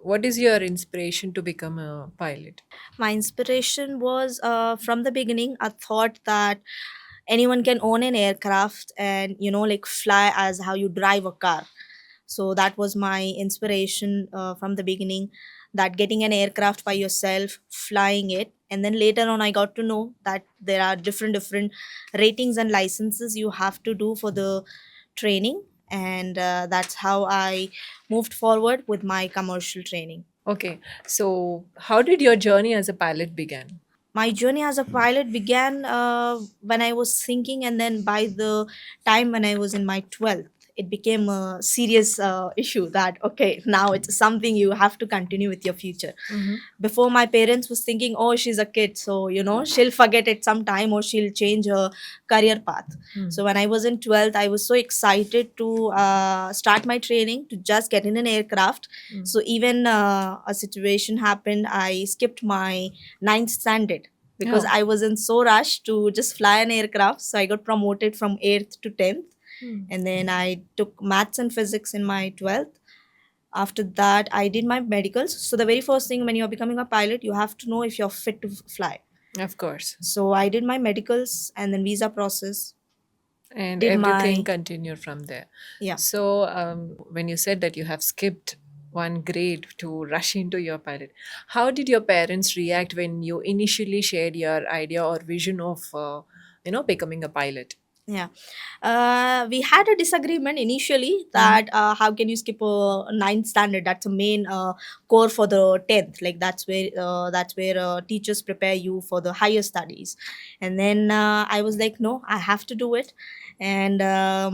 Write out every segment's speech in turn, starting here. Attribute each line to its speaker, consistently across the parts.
Speaker 1: what is your inspiration to become a pilot?
Speaker 2: My inspiration was from the beginning. I thought that anyone can own an aircraft and, like fly as how you drive a car. So that was my inspiration from the beginning, that getting an aircraft by yourself, flying it. And then later on, I got to know that there are different ratings and licenses you have to do for the training. And that's how I moved forward with my commercial training.
Speaker 1: Okay, so how did your journey as a pilot begin?
Speaker 2: My journey as a pilot began when I was thinking, and then by the time when I was in my 12th, it became a serious issue that, okay, now it's something you have to continue with your future.
Speaker 1: Mm-hmm.
Speaker 2: Before, my parents was thinking, oh, she's a kid, so, she'll forget it sometime or she'll change her career path. So when I was in 12th, I was so excited to start my training, to just get in an aircraft. So even a situation happened, I skipped my ninth standard because
Speaker 1: Oh.
Speaker 2: I was in so rush to just fly an aircraft. So I got promoted from 8th to 10th.
Speaker 1: Hmm.
Speaker 2: And then I took maths and physics in my 12th. After that, I did my medicals. So the very first thing when you're becoming a pilot, you have to know if you're fit to fly.
Speaker 1: Of course.
Speaker 2: So I did my medicals and then visa process.
Speaker 1: And
Speaker 2: Did
Speaker 1: everything
Speaker 2: my
Speaker 1: continued from there.
Speaker 2: yeah.
Speaker 1: So, when you said that you have skipped one grade to rush into your pilot, how did your parents react when you initially shared your idea or vision of, becoming a pilot?
Speaker 2: Yeah. We had a disagreement initially
Speaker 1: Mm-hmm.
Speaker 2: that how can you skip a ninth standard? That's a main core for the 10th. Like that's where teachers prepare you for the higher studies. And then I was like, no, I have to do it. And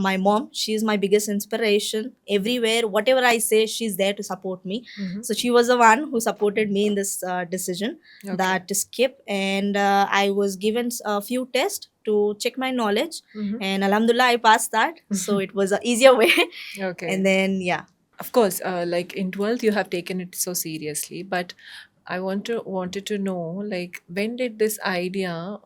Speaker 2: my mom, she's my biggest inspiration. Everywhere, whatever I say, she's there to support me.
Speaker 1: Mm-hmm.
Speaker 2: So she was the one who supported me in this decision
Speaker 1: Okay.
Speaker 2: that to skip. And I was given a few tests to check my knowledge,
Speaker 1: Mm-hmm.
Speaker 2: and alhamdulillah I passed that, so it was a easier way. And
Speaker 1: Okay.
Speaker 2: then yeah.
Speaker 1: Of course, like in 12th, you have taken it so seriously, but I wanted to know, like, when did this idea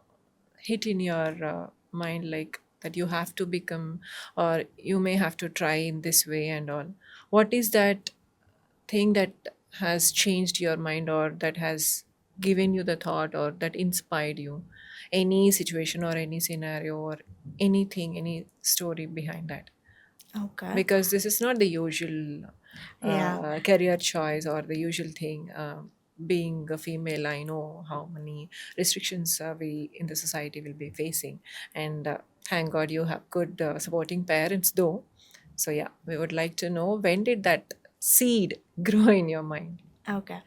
Speaker 1: hit in your mind, like that you have to become, or you may have to try in this way and all? What is that thing that has changed your mind, or that has given you the thought, or that inspired you? Any situation or any scenario or anything, any story behind that?
Speaker 2: Okay.
Speaker 1: Because this is not the usual
Speaker 2: Yeah.
Speaker 1: career choice or the usual thing. Being a female, I know how many restrictions we in the society will be facing, and thank God you have good supporting parents, though. So yeah, we would like to know, when did that seed grow in your mind?
Speaker 2: Okay.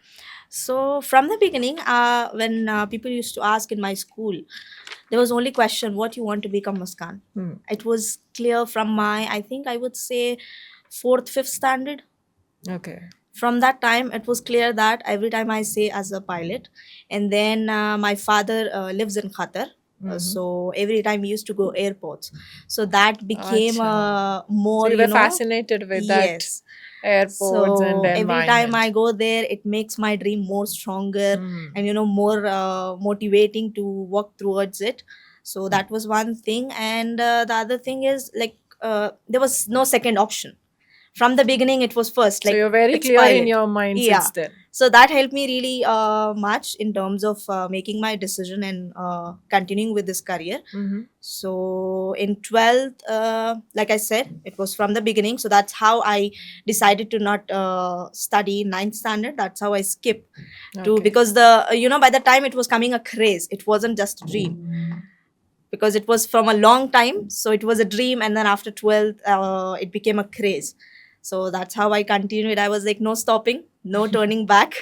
Speaker 2: So from the beginning, when people used to ask in my school, there was only question, what you want to become, Muskan?
Speaker 1: Hmm.
Speaker 2: It was clear from my, I think I would say, fourth, fifth standard.
Speaker 1: Okay.
Speaker 2: From that time, it was clear that every time I say as a pilot. And then my father lives in Qatar.
Speaker 1: Mm-hmm.
Speaker 2: So every time we used to go airports, so that became
Speaker 1: Acha. So
Speaker 2: more,
Speaker 1: you were fascinated with that
Speaker 2: yes.
Speaker 1: airports and
Speaker 2: So every time I
Speaker 1: environment.
Speaker 2: go there, it makes my dream more stronger,
Speaker 1: Hmm.
Speaker 2: and more motivating to work towards it. So that was one thing. And the other thing is, like, there was no second option. From the beginning, it was first,
Speaker 1: So
Speaker 2: like,
Speaker 1: you're very
Speaker 2: it's
Speaker 1: clear in
Speaker 2: pilot.
Speaker 1: your mindsets
Speaker 2: Yeah.
Speaker 1: then.
Speaker 2: So that helped me really much in terms of making my decision and continuing with this career.
Speaker 1: Mm-hmm.
Speaker 2: So in 12th, like I said, it was from the beginning. So that's how I decided to not study ninth standard. That's how I skipped to,
Speaker 1: Okay.
Speaker 2: because the by the time it was coming a craze, it wasn't just a dream, because it was from a long time. So it was a dream, and then after 12th, it became a craze. So that's how I continued. I was like, no stopping, no turning back.